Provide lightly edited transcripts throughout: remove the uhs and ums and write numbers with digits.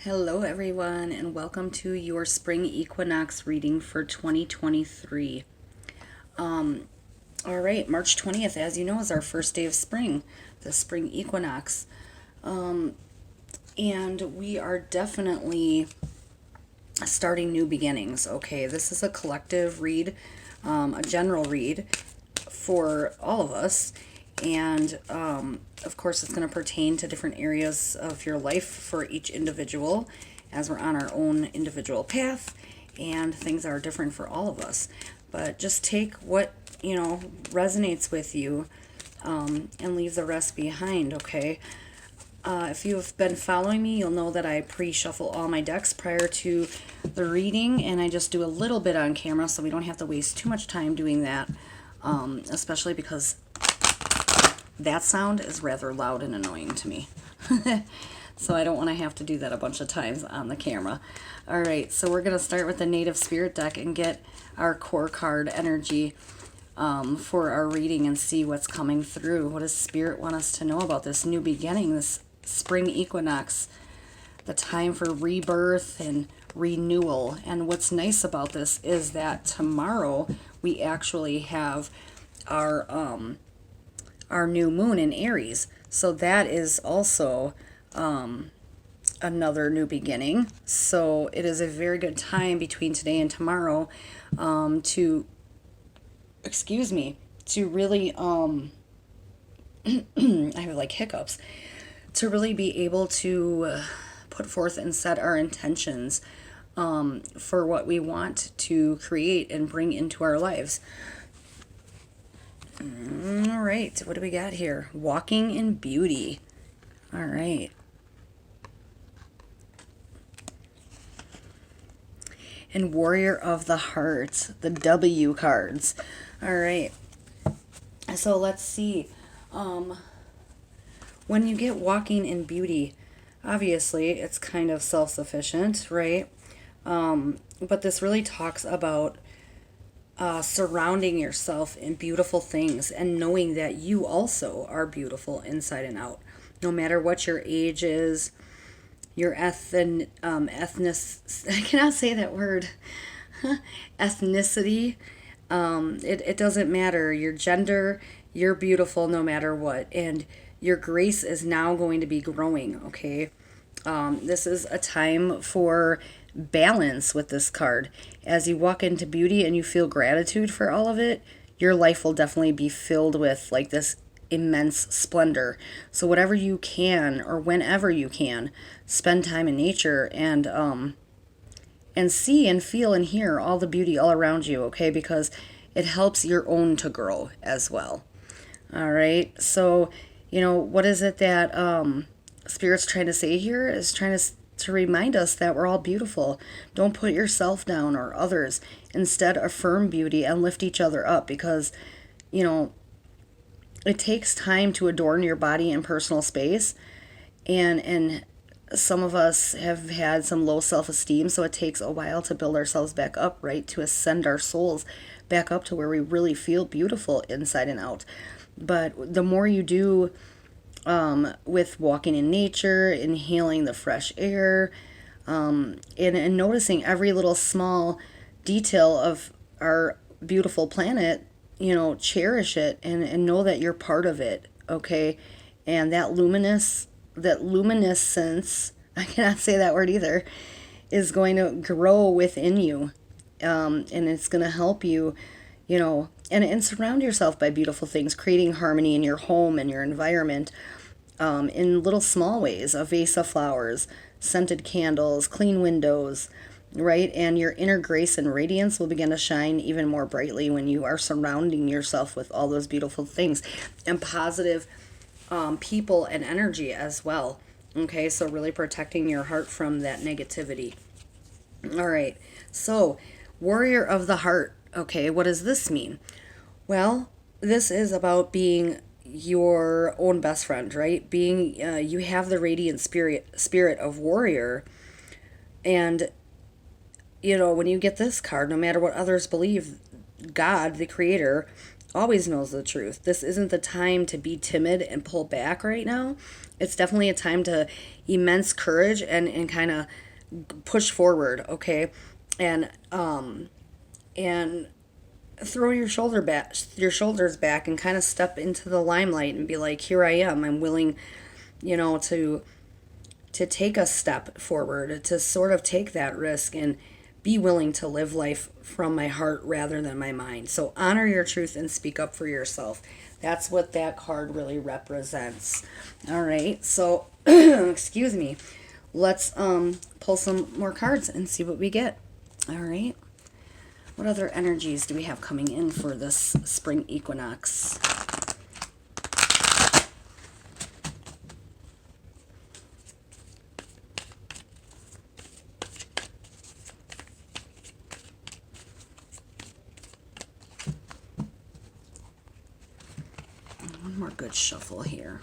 Hello, everyone, and welcome to your spring equinox reading for 2023. All right, March 20th, as you know, is our first day of spring, the spring equinox. And we are definitely starting new beginnings. Okay, this is a collective read, a general read for all of us. And of course, it's going to pertain to different areas of your life for each individual as we're on our own individual path, and things are different for all of us. But just take what, resonates with you, and leave the rest behind, okay? If you've been following me, you'll know that I pre-shuffle all my decks prior to the reading, and I just do a little bit on camera so we don't have to waste too much time doing that, especially because that sound is rather loud and annoying to me. So I don't want to have to do that a bunch of times on the camera. All right, so we're going to start with the Native Spirit deck and get our core card energy for our reading and see what's coming through. What does Spirit want us to know about this new beginning, this spring equinox, the time for rebirth and renewal? And what's nice about this is that tomorrow we actually have our new moon in Aries. So that is also another new beginning. So it is a very good time between today and tomorrow to really I have like hiccups, to really be able to put forth and set our intentions for what we want to create and bring into our lives. All right, what do we got here? Walking in beauty. All right. And Warrior of the Heart, the W cards. All right. So let's see. When you get walking in beauty, obviously it's kind of self-sufficient, right? But this really talks about surrounding yourself in beautiful things and knowing that you also are beautiful inside and out, no matter what your age is, your ethnic, I cannot say that word, ethnicity. It doesn't matter your gender. You're beautiful no matter what, and your grace is now going to be growing. Okay, this is a time for balance with this card. As you walk into beauty and you feel gratitude for all of it, your life will definitely be filled with like this immense splendor. So whatever you can, or whenever you can, spend time in nature and see and feel and hear all the beauty all around you, okay? Because it helps your own to grow as well. All right. So, what is it that Spirit's trying to say here? Is trying to remind us that we're all beautiful. Don't put yourself down or others. Instead, affirm beauty and lift each other up, because, it takes time to adorn your body and personal space. And some of us have had some low self-esteem, so it takes a while to build ourselves back up, right? To ascend our souls back up to where we really feel beautiful inside and out. But the more you do with walking in nature, inhaling the fresh air, and noticing every little small detail of our beautiful planet, cherish it and know that you're part of it, okay? And that luminescence, I cannot say that word either, is going to grow within you. And it's going to help you, and surround yourself by beautiful things, creating harmony in your home and your environment, in little small ways: a vase of flowers, scented candles, clean windows, right? And your inner grace and radiance will begin to shine even more brightly when you are surrounding yourself with all those beautiful things and positive people and energy as well. Okay, so really protecting your heart from that negativity. All right, so Warrior of the Heart. Okay, what does this mean? Well, this is about being your own best friend, right? Being you have the radiant spirit of warrior, and when you get this card, no matter what others believe, God, the creator, always knows the truth. This isn't the time to be timid and pull back right now. It's definitely a time to immense courage and kind of push forward, okay? And and throw your shoulders back and kind of step into the limelight and be like, here I am. I'm willing, to take a step forward, to sort of take that risk and be willing to live life from my heart rather than my mind. So honor your truth and speak up for yourself. That's what that card really represents. All right. So, excuse me. Let's pull some more cards and see what we get. All right. What other energies do we have coming in for this spring equinox? One more good shuffle here.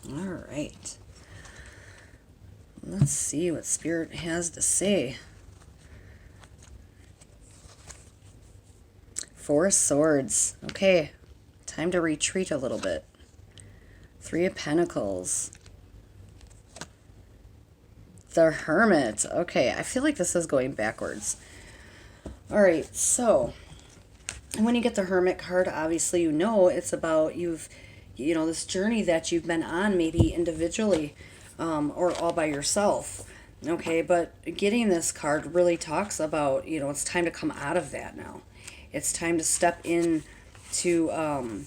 All right. Let's see what Spirit has to say. Four of Swords. Okay. Time to retreat a little bit. Three of Pentacles. The Hermit. Okay, I feel like this is going backwards. All right, so when you get the Hermit card, obviously you know it's about this journey that you've been on, maybe individually or all by yourself. Okay, but getting this card really talks about, it's time to come out of that now. It's time to step in to,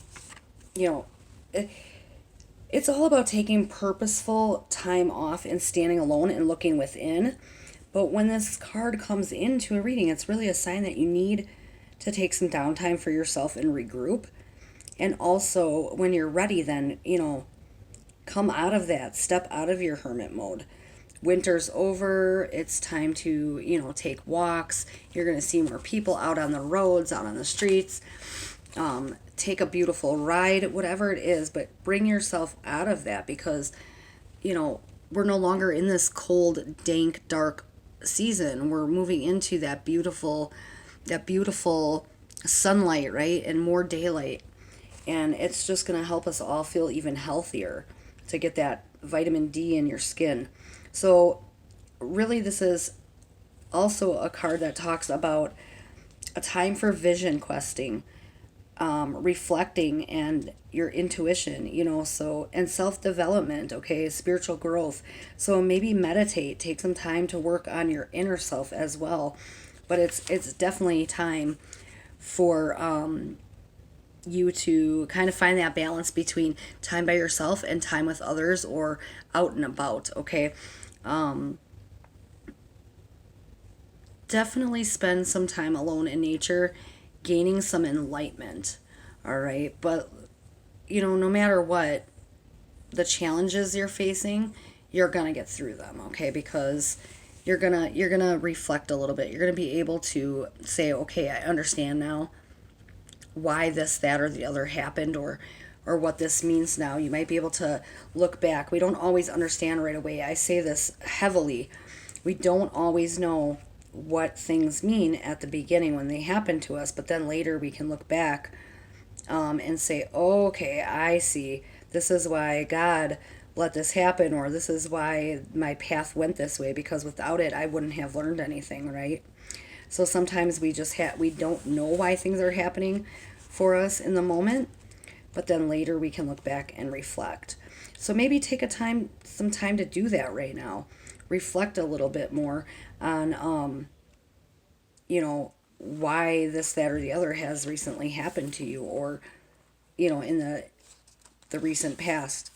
it's all about taking purposeful time off and standing alone and looking within. But when this card comes into a reading, it's really a sign that you need to take some downtime for yourself and regroup. And also, when you're ready, then, come out of that. Step out of your hermit mode. Winter's over. It's time to, take walks. You're going to see more people out on the roads, out on the streets. Take a beautiful ride, whatever it is, but bring yourself out of that because, we're no longer in this cold, dank, dark season. We're moving into that beautiful sunlight, right? And more daylight. And it's just going to help us all feel even healthier to get that vitamin D in your skin. So really this is also a card that talks about a time for vision questing, reflecting and your intuition, and self-development, okay, spiritual growth. So maybe meditate, take some time to work on your inner self as well. But it's definitely time for you to kind of find that balance between time by yourself and time with others or out and about, okay? Definitely spend some time alone in nature, gaining some enlightenment, all right? But, no matter what the challenges you're facing, you're going to get through them, okay? Because you're going to reflect a little bit. You're going to be able to say, okay, I understand now why this, that, or the other happened, or what this means now. You might be able to look back. We don't always understand right away. I say this heavily. We don't always know what things mean at the beginning when they happen to us, but then later we can look back and say, oh, okay, I see. This is why God let this happen, or this is why my path went this way, because without it, I wouldn't have learned anything, right? So sometimes we just we don't know why things are happening for us in the moment, but then later we can look back and reflect. So maybe take some time to do that right now. Reflect a little bit more on, why this, that, or the other has recently happened to you, or, in the recent past.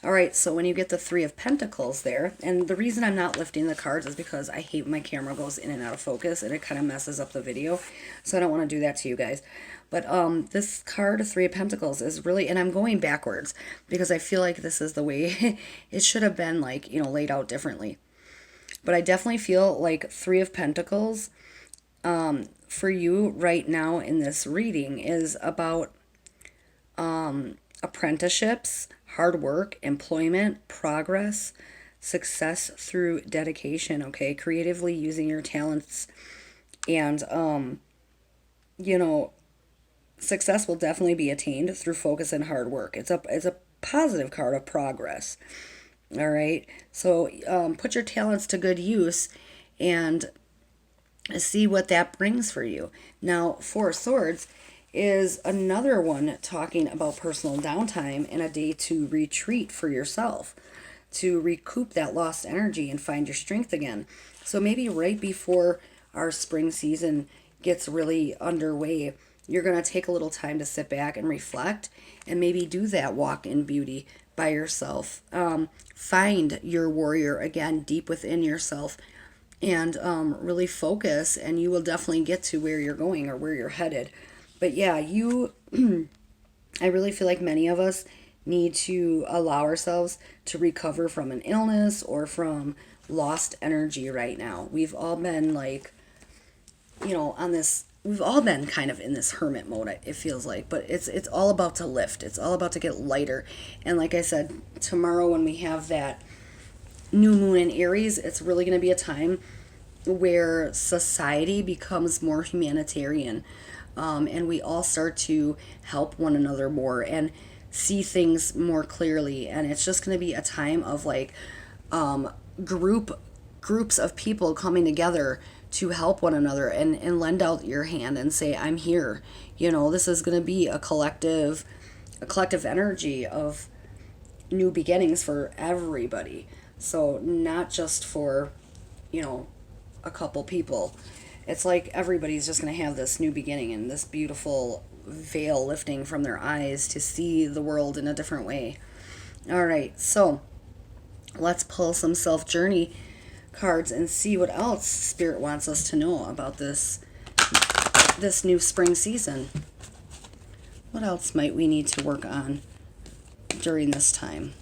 All right, so when you get the Three of Pentacles there, and the reason I'm not lifting the cards is because I hate when my camera goes in and out of focus, and it kind of messes up the video, so I don't want to do that to you guys. But this card, Three of Pentacles, is really, and I'm going backwards, because I feel like this is the way it should have been, laid out differently. But I definitely feel like Three of Pentacles, for you right now in this reading, is about apprenticeships, hard work, employment, progress, success through dedication, okay? Creatively using your talents And, you know, success will definitely be attained through focus and hard work. It's a positive card of progress. All right. So put your talents to good use and see what that brings for you. Now, Four of Swords is another one talking about personal downtime and a day to retreat for yourself, to recoup that lost energy and find your strength again. So maybe right before our spring season gets really underway, you're going to take a little time to sit back and reflect and maybe do that walk in beauty by yourself. Find your warrior again deep within yourself and really focus, and you will definitely get to where you're going or where you're headed. But yeah, I really feel like many of us need to allow ourselves to recover from an illness or from lost energy right now. We've all been like, on this, we've all been kind of in this hermit mode, it feels like, but it's all about to lift. It's all about to get lighter. And like I said, tomorrow when we have that new moon in Aries, it's really going to be a time where society becomes more humanitarian, and we all start to help one another more and see things more clearly. And it's just going to be a time of like groups of people coming together to help one another and lend out your hand and say, I'm here. This is going to be a collective energy of new beginnings for everybody. So not just for, a couple people. It's like everybody's just going to have this new beginning and this beautiful veil lifting from their eyes to see the world in a different way. All right, so let's pull some self journey cards and see what else Spirit wants us to know about this new spring season. What else might we need to work on during this time?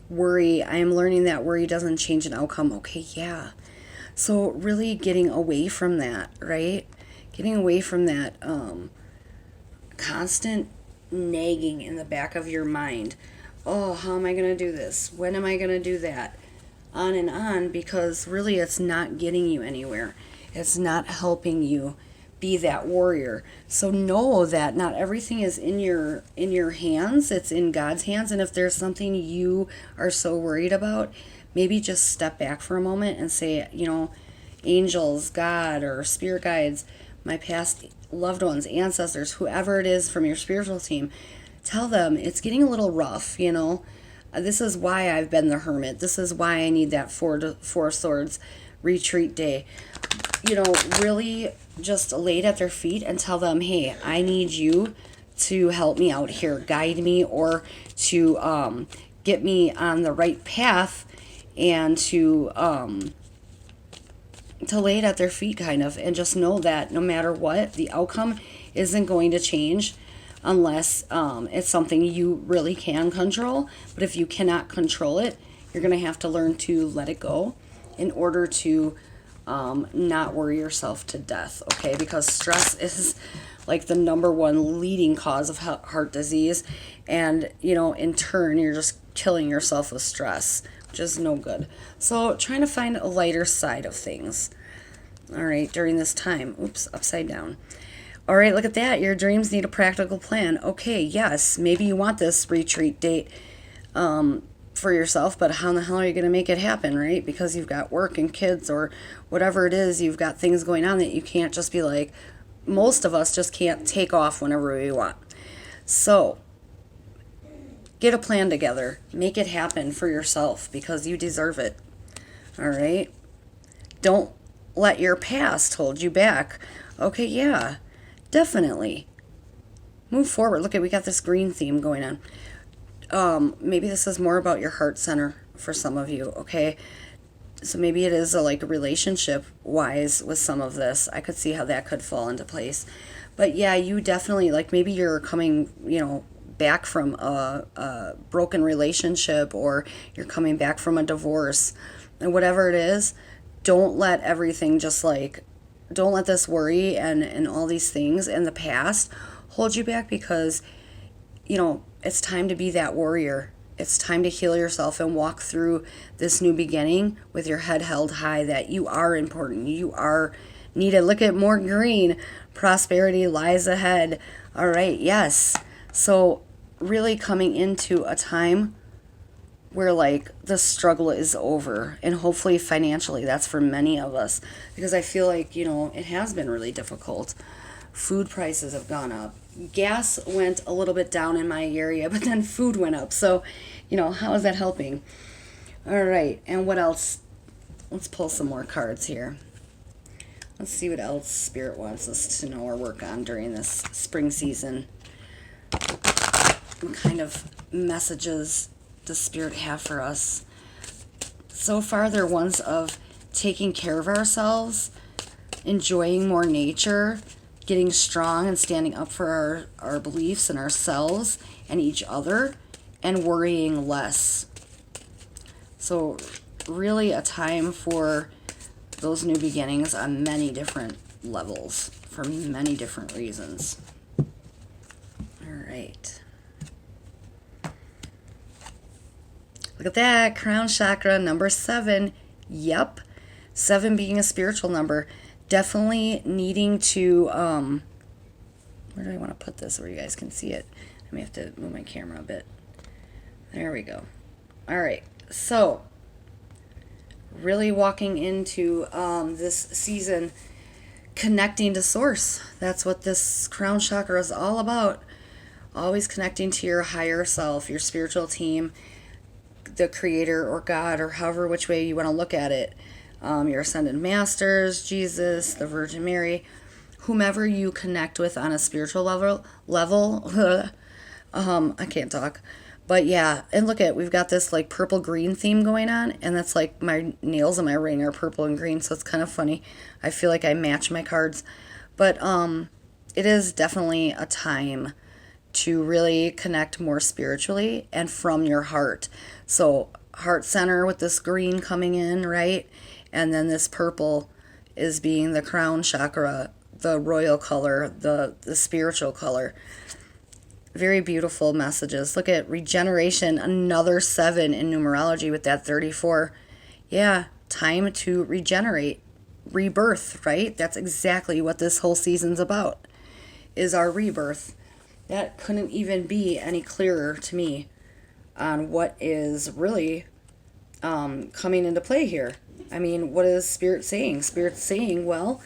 Worry. I am learning that worry doesn't change an outcome. Okay, yeah. So really getting away from that, right? Getting away from that constant nagging in the back of your mind. Oh, how am I going to do this? When am I going to do that? On and on, because really it's not getting you anywhere. It's not helping you be that warrior. So know that not everything is in your hands. It's in God's hands. And if there's something you are so worried about, maybe just step back for a moment and say, angels, God, or spirit guides, my past loved ones, ancestors, whoever it is from your spiritual team, tell them it's getting a little rough. This is why I've been the hermit. This is why I need that four swords retreat day. Really just lay it at their feet and tell them, hey, I need you to help me out here, guide me, or to get me on the right path, and to lay it at their feet kind of, and just know that no matter what, the outcome isn't going to change unless it's something you really can control. But if you cannot control it, you're going to have to learn to let it go in order to not worry yourself to death, okay? Because stress is like the number one leading cause of heart disease. And, in turn, you're just killing yourself with stress, which is no good. So trying to find a lighter side of things, all right, during this time. Oops, upside down. All right, look at that. Your dreams need a practical plan. Okay, yes, maybe you want this retreat date for yourself, but how in the hell are you going to make it happen, right? Because you've got work and kids or whatever it is, you've got things going on that you can't just be like, most of us just can't take off whenever we want. So get a plan together. Make it happen for yourself because you deserve it. All right? Don't let your past hold you back. Okay, yeah, definitely. Move forward. Look at, we got this green theme going on. Maybe this is more about your heart center for some of you, okay? So maybe it is a relationship wise with some of this. I could see how that could fall into place. But yeah, you definitely, maybe you're coming, back from a broken relationship, or you're coming back from a divorce, and whatever it is, don't let everything just don't let this worry and all these things in the past hold you back, because it's time to be that warrior. It's time to heal yourself and walk through this new beginning with your head held high, that you are important, you are needed. Look at more green. Prosperity lies ahead. All right, yes. So really coming into a time where like the struggle is over, and hopefully financially that's for many of us, because I feel like it has been really difficult. Food prices have gone up. Gas went a little bit down in my area, but then food went up. So how is that helping? All right, and what else? Let's pull some more cards here. Let's see what else Spirit wants us to know or work on during this spring season. What kind of messages does Spirit have for us? So far, they're ones of taking care of ourselves, enjoying more nature, getting strong and standing up for our beliefs and ourselves and each other, and worrying less. So really a time for those new beginnings on many different levels for many different reasons. All right. Look at that, crown chakra, number 7. Yep. 7 being a spiritual number. Definitely needing to, where do I want to put this where you guys can see it? I may have to move my camera a bit. There we go. All right. So, really walking into this season, connecting to source. That's what this crown chakra is all about. Always connecting to your higher self, your spiritual team, the creator or God, or however which way you want to look at it. Your ascended masters, Jesus, the Virgin Mary, whomever you connect with on a spiritual level. I can't talk. But yeah, and look at, we've got this like purple green theme going on, and that's like my nails and my ring are purple and green, so it's kind of funny. I feel like I match my cards. But it is definitely a time to really connect more spiritually and from your heart. So heart center with this green coming in, right? And then this purple is being the crown chakra, the royal color, the spiritual color. Very beautiful messages. Look at regeneration, another 7 in numerology with that 34. Yeah, time to regenerate, rebirth, right? That's exactly what this whole season's about, is our rebirth. That couldn't even be any clearer to me on what is really coming into play here. I mean, what is Spirit saying? Spirit's saying, well,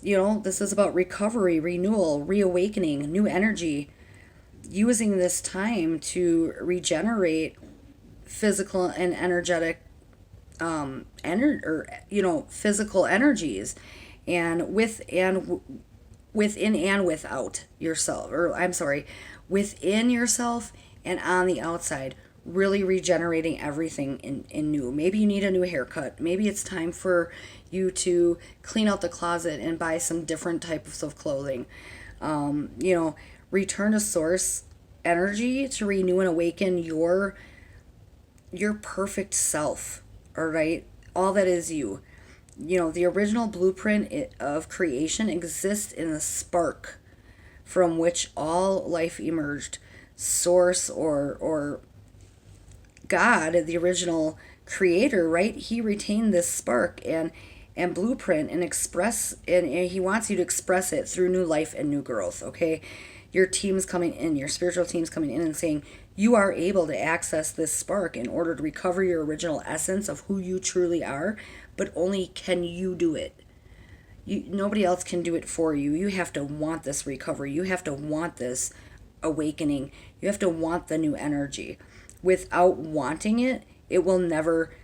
this is about recovery, renewal, reawakening, new energy, using this time to regenerate physical and energetic physical energies, and within and without yourself, or I'm sorry, within yourself and on the outside, really regenerating everything in new. Maybe you need a new haircut. Maybe it's time for you to clean out the closet and buy some different types of clothing. Return to source energy to renew and awaken your perfect self, all right? All that is you. The original blueprint of creation exists in the spark from which all life emerged. Source or God, the original creator, right? He retained this spark and blueprint and he wants you to express it through new life and new growth, okay? Your team's coming in, your spiritual team's coming in and saying, you are able to access this spark in order to recover your original essence of who you truly are, but only can you do it. Nobody else can do it for you. You have to want this recovery. You have to want this awakening. You have to want the new energy. Without wanting it, it will never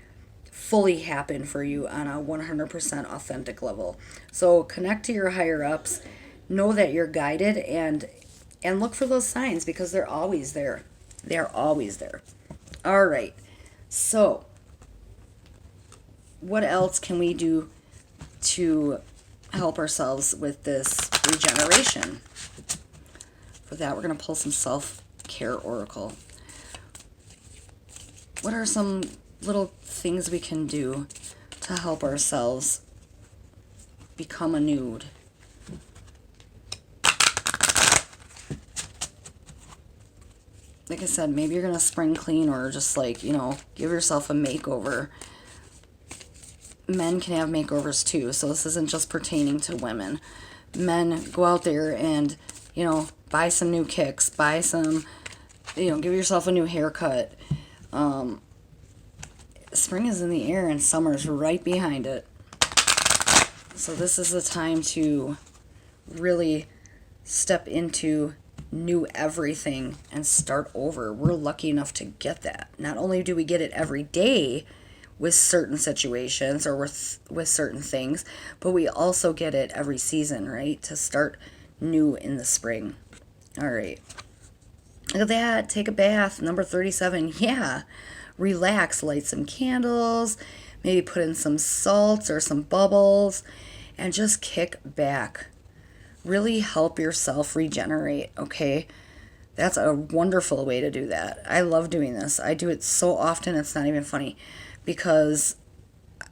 fully happen for you on a 100% authentic level. So connect to your higher ups. Know that you're guided, and look for those signs, because they're always there. They're always there. All right. So what else can we do to help ourselves with this regeneration? For that, we're going to pull some self-care oracle. What are some little things we can do to help ourselves become a nude. Like I said, maybe you're going to spring clean or just like, give yourself a makeover. Men can have makeovers too, so this isn't just pertaining to women. Men, go out there and, buy some new kicks, buy some, give yourself a new haircut. Spring is in the air and summer's right behind it. So this is the time to really step into new everything and start over. We're lucky enough to get that. Not only do we get it every day with certain situations or with certain things, but we also get it every season, right? To start new in the spring. All right. Look at that. Take a bath. Number 37. Yeah. Relax. Light some candles. Maybe put in some salts or some bubbles and just kick back. Really help yourself regenerate, okay? That's a wonderful way to do that. I love doing this. I do it so often it's not even funny because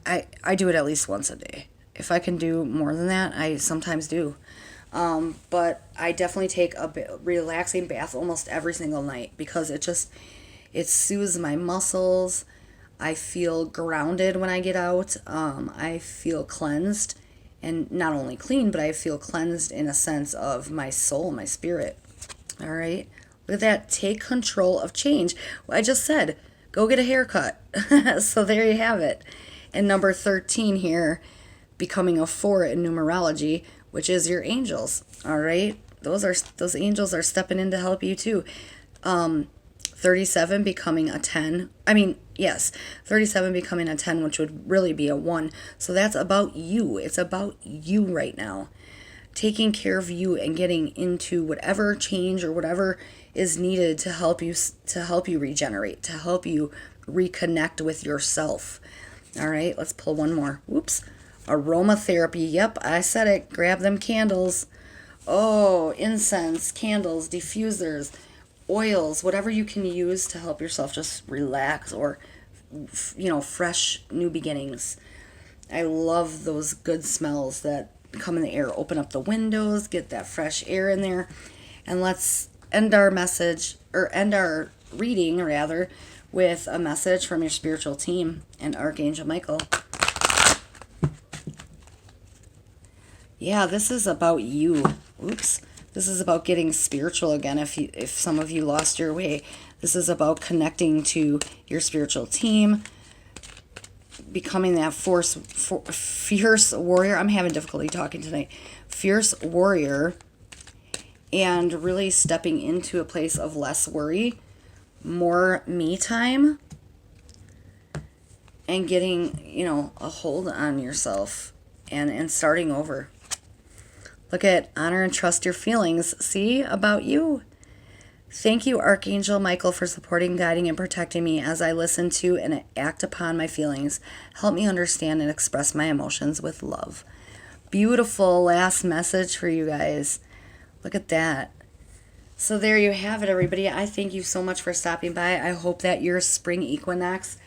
I do it at least once a day. If I can do more than that, I sometimes do. But I definitely take a relaxing bath almost every single night because it soothes my muscles. I feel grounded when I get out. I feel cleansed. And not only clean, but I feel cleansed in a sense of my soul, my spirit. All right. Look at that. Take control of change. Well, I just said, go get a haircut. So there you have it. And number 13 here, becoming a 4 in numerology, which is your angels. All right. Those angels are stepping in to help you too. 37 becoming a 10. 37 becoming a 10, which would really be a 1. So that's about you. It's about you right now. Taking care of you and getting into whatever change or whatever is needed to help you regenerate, to help you reconnect with yourself. All right, let's pull one more. Whoops. Aromatherapy. Yep, I said it. Grab them candles. Oh, incense, candles, diffusers, oils, whatever you can use to help yourself just relax or, fresh new beginnings. I love those good smells that come in the air. Open up the windows, get that fresh air in there. And let's end our reading rather, with a message from your spiritual team and Archangel Michael. Yeah, this is about you. Oops. This is about getting spiritual again. If some of you lost your way, this is about connecting to your spiritual team, becoming that fierce warrior. I'm having difficulty talking tonight. Fierce warrior, and really stepping into a place of less worry, more me time, and getting, a hold on yourself and starting over. Look at honor and trust your feelings. See, about you. Thank you, Archangel Michael, for supporting, guiding, and protecting me as I listen to and act upon my feelings. Help me understand and express my emotions with love. Beautiful last message for you guys. Look at that. So there you have it, everybody. I thank you so much for stopping by. I hope that your spring equinox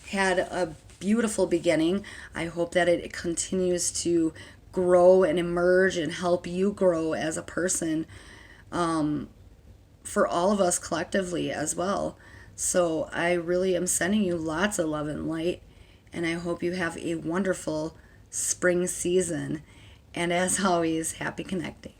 had a beautiful beginning. I hope that it continues to grow and emerge and help you grow as a person, for all of us collectively as well. So I really am sending you lots of love and light, and I hope you have a wonderful spring season. And as always, happy connecting.